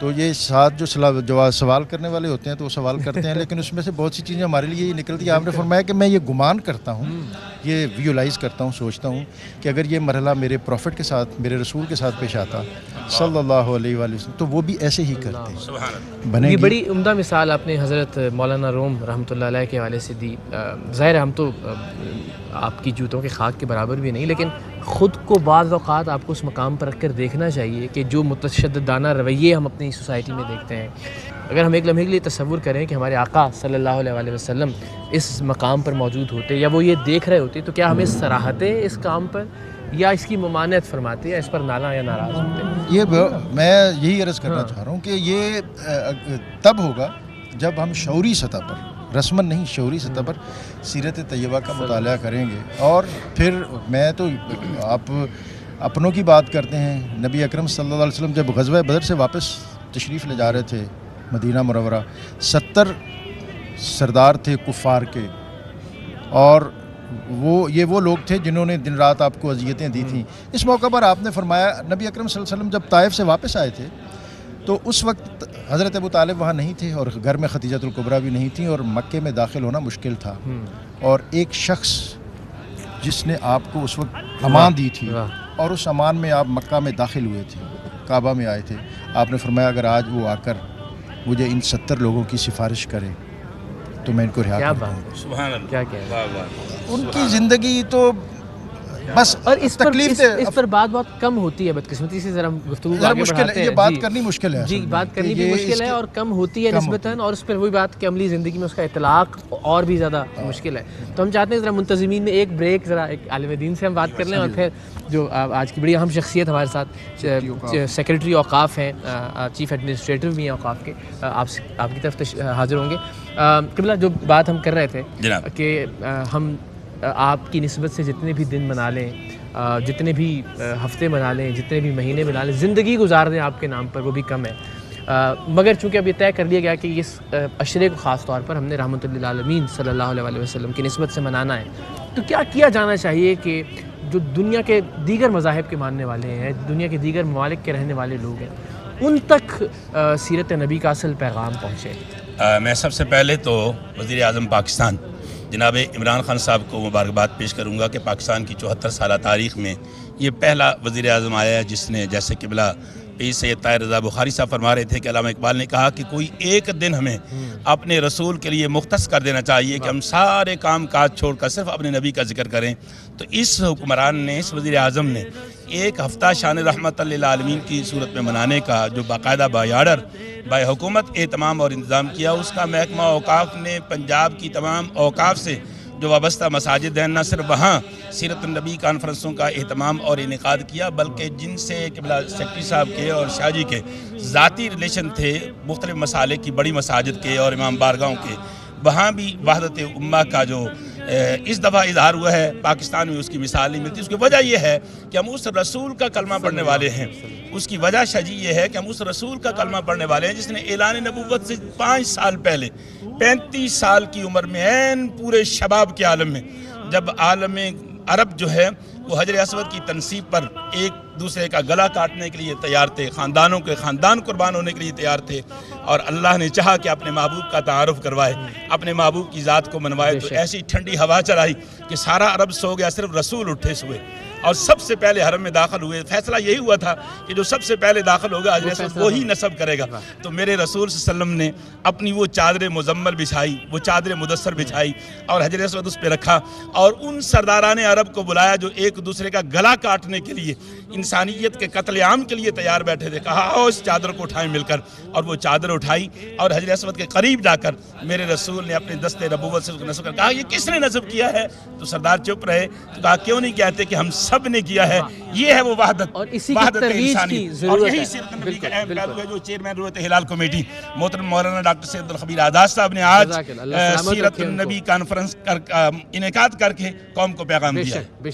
تو یہ ساتھ جو سوال کرنے والے ہوتے ہیں تو وہ سوال کرتے ہیں لیکن اس میں سے بہت سی چیزیں ہمارے لیے یہ نکلتی ہیں. آپ نے فرمایا کہ میں یہ گمان کرتا ہوں, یہ ویژولائز کرتا ہوں, سوچتا ہوں کہ اگر یہ مرحلہ میرے پروفٹ کے ساتھ, میرے رسول کے ساتھ پیش آتا صلی اللہ علیہ وآلہ وسلم, تو وہ بھی ایسے ہی کرتے بنے یہ گی. بڑی عمدہ مثال آپ نے حضرت مولانا روم رحمۃ اللہ علیہ کے حوالے سے دی. ظاہر ہے ہم تو آپ کی جوتوں کے خاک کے برابر بھی نہیں, لیکن خود کو بعض اوقات آپ کو اس مقام پر رکھ کر دیکھنا چاہیے کہ جو متشددانہ رویے ہم اپنی سوسائٹی میں دیکھتے ہیں, اگر ہم ایک لمحے کے لیے تصور کریں کہ ہمارے آقا صلی اللہ علیہ وآلہ وسلم اس مقام پر موجود ہوتے یا وہ یہ دیکھ رہے ہوتے, تو کیا ہمیں سراہتے اس کام پر یا اس کی ممانعت فرماتے یا اس پر نالا یا ناراض ہوتے؟ یہ میں یہی عرض کرنا چاہ رہا ہوں کہ یہ تب ہوگا جب ہم شعوری سطح پر, رسماً نہیں شعوری سطح پر سیرت طیبہ کا مطالعہ کریں گے. اور پھر میں تو آپ اپنوں کی بات کرتے ہیں, نبی اکرم صلی اللہ علیہ وسلم جب غزوہ بدر سے واپس تشریف لے جا رہے تھے مدینہ منورہ, 70 سردار تھے کفار کے, اور وہ لوگ تھے جنہوں نے دن رات آپ کو اذیتیں دی تھیں. اس موقع پر آپ نے فرمایا, نبی اکرم صلی اللہ علیہ وسلم جب طائف سے واپس آئے تھے تو اس وقت حضرت ابو طالب وہاں نہیں تھے اور گھر میں خدیجۃ الکبریٰ بھی نہیں تھیں اور مکے میں داخل ہونا مشکل تھا, اور ایک شخص جس نے آپ کو اس وقت امان دی تھی اور اس امان میں آپ مکہ میں داخل ہوئے تھے, کعبہ میں آئے تھے, آپ نے فرمایا اگر آج وہ آ کر مجھے ان 70 لوگوں کی سفارش کرے تو میں ان کو رہا کر دوں. سبحان اللہ. کیا کہہ رہے ہیں؟ ان کی زندگی تو بس اور اس پر بات بہت کم ہوتی ہے بدقسمتی سے. ذرا ہم گفتگو آگے بڑھاتے ہیں. یہ بات کرنی مشکل ہے, جی بات کرنی بھی مشکل ہے اور کم ہوتی ہے نسبتاً, اور اس پر وہی بات کہ عملی زندگی میں اس کا اطلاق اور بھی زیادہ مشکل ہے. تو ہم چاہتے ہیں ذرا منتظمین میں ایک بریک, ذرا ایک عالم دین سے ہم بات کر لیں اور پھر جو آج کی بڑی اہم شخصیت ہمارے ساتھ سیکرٹری اوقاف ہیں, چیف ایڈمنسٹریٹو بھی ہیں اوقاف کے, آپ کی طرف حاضر ہوں گے. قبلہ جو بات ہم کر رہے تھے کہ ہم آپ کی نسبت سے جتنے بھی دن منا لیں, جتنے بھی ہفتے منا لیں, جتنے بھی مہینے منا لیں, زندگی گزار دیں آپ کے نام پر, وہ بھی کم ہے. مگر چونکہ اب یہ طے کر لیا گیا کہ اس عشرے کو خاص طور پر ہم نے رحمۃ للعالمین صلی اللہ علیہ وآلہ وسلم کی نسبت سے منانا ہے, تو کیا کیا جانا چاہیے کہ جو دنیا کے دیگر مذاہب کے ماننے والے ہیں, دنیا کے دیگر ممالک کے رہنے والے لوگ ہیں, ان تک سیرت نبی کا اصل پیغام پہنچے؟ میں سب سے پہلے تو وزیر اعظم پاکستان جناب عمران خان صاحب کو مبارکباد پیش کروں گا کہ پاکستان کی 74 سالہ تاریخ میں یہ پہلا وزیر اعظم آیا ہے جس نے, جیسے قبلہ پیر سید طاہر رضا بخاری صاحب فرما رہے تھے کہ علامہ اقبال نے کہا کہ کوئی ایک دن ہمیں اپنے رسول کے لیے مختص کر دینا چاہیے کہ ہم سارے کام کاج چھوڑ کر صرف اپنے نبی کا ذکر کریں. تو اس حکمران نے, اس وزیر اعظم نے ایک ہفتہ شان رحمت للعالمین کی صورت میں منانے کا جو باقاعدہ بائی آرڈر بائی حکومت اہتمام اور انتظام کیا, اس کا محکمہ اوقاف نے پنجاب کی تمام اوقاف سے جو وابستہ مساجد ہیں نہ صرف وہاں سیرت النبی کانفرنسوں کا اہتمام اور انعقاد کیا, بلکہ جن سے قبلہ سیکرٹری صاحب کے اور شاہ جی کے ذاتی ریلیشن تھے مختلف مسالک کی بڑی مساجد کے اور امام بارگاہوں کے, وہاں بھی وحدت امہ کا جو اس دفعہ اظہار ہوا ہے پاکستان میں اس کی مثال نہیں ملتی. اس کی وجہ یہ ہے کہ ہم اس رسول کا کلمہ پڑھنے والے ہیں. اس کی وجہ شجی یہ ہے کہ ہم اس رسول کا کلمہ پڑھنے والے ہیں جس نے اعلان نبوت سے 5 سال پہلے 35 سال کی عمر میں عین پورے شباب کے عالم میں, جب عالم عرب جو ہے وہ حجر اسود کی تنصیب پر ایک دوسرے کا گلا کاٹنے کے لیے تیار تھے, خاندانوں کے خاندان قربان ہونے کے لیے تیار تھے, اور اللہ نے چاہا کہ اپنے محبوب کا تعارف کروائے, اپنے محبوب کی ذات کو منوائے, تو ایسی ٹھنڈی ہوا چلائی کہ سارا عرب سو گیا, صرف رسول اٹھے سوئے اور سب سے پہلے حرم میں داخل ہوئے. فیصلہ یہی ہوا تھا کہ جو سب سے پہلے داخل ہوگا حجر اسود وہی نصب کرے گا. تو میرے رسول صلی اللہ علیہ وسلم نے اپنی وہ چادر مزمل بچھائی, وہ چادر مدثر بچھائی اور حجر اسود اس پہ رکھا, اور ان سرداران عرب کو بلایا جو ایک دوسرے کا گلا کاٹنے کے لیے, انسانیت کے قتل عام کے لیے تیار بیٹھے تھے. کہا آؤ اس چادر کو اٹھائیں مل کر, اور وہ چادر اٹھائی اور حجر اسود کے قریب جا کر میرے رسول نے اپنے دست نبوت سے اس کو نصب کر کہا یہ کس نے نصب کیا ہے؟ تو سردار چپ رہے. تو کہا کیوں نہیں کہتے کہ ہم سب نے کیا ہے, یہ ہے وہ وحدت, اور اسی کی ترویج کی ضرورت ہے. اور یہی سیرت نبی کا اہم پہلو ہے جو چیئرمین رویت ہلال کمیٹی محترم مولانا ڈاکٹر سید الخبیر آزاد صاحب نے آج سیرت النبی کانفرنس انعقاد کر کے قوم کو پیغام دیا.